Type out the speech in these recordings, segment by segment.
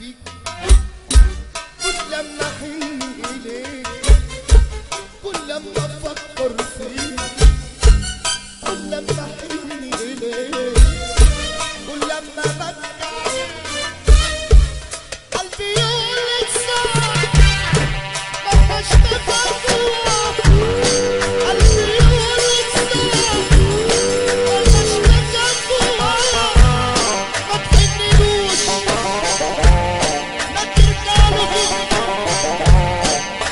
فيك كل لما احن اليك كل لما افكر فيك كل لما احن اليك كل لما ببكي قلبي يقول الساعة مفيهاش تفكر قلبي يقول الساعة مفيهاش تفكر ما تحنلوش ما ترجعلوش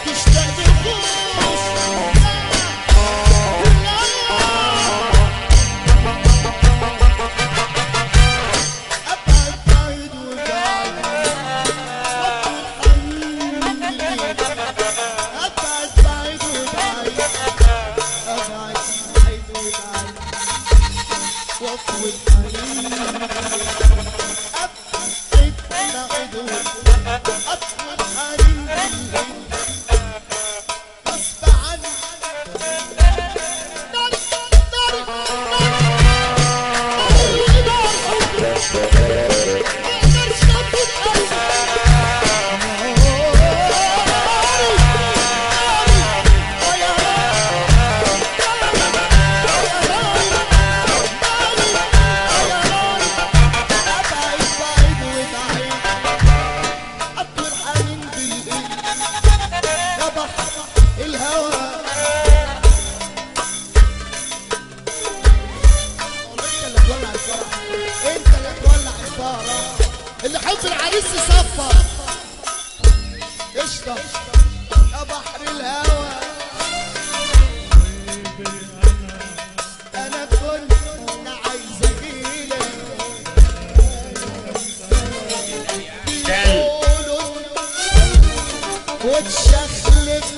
تشتاق للخوش ابعد بعيد وبعيد ابعد بعيد وبعيد ابعد بعيد وبعيد واطول حنين ابعد بعيد اطول حنين غصب عني اللي حب العريس يصفر قشطة يا بحر الهوى انا كنت عايز اجيلك بيقولوا وتشخلف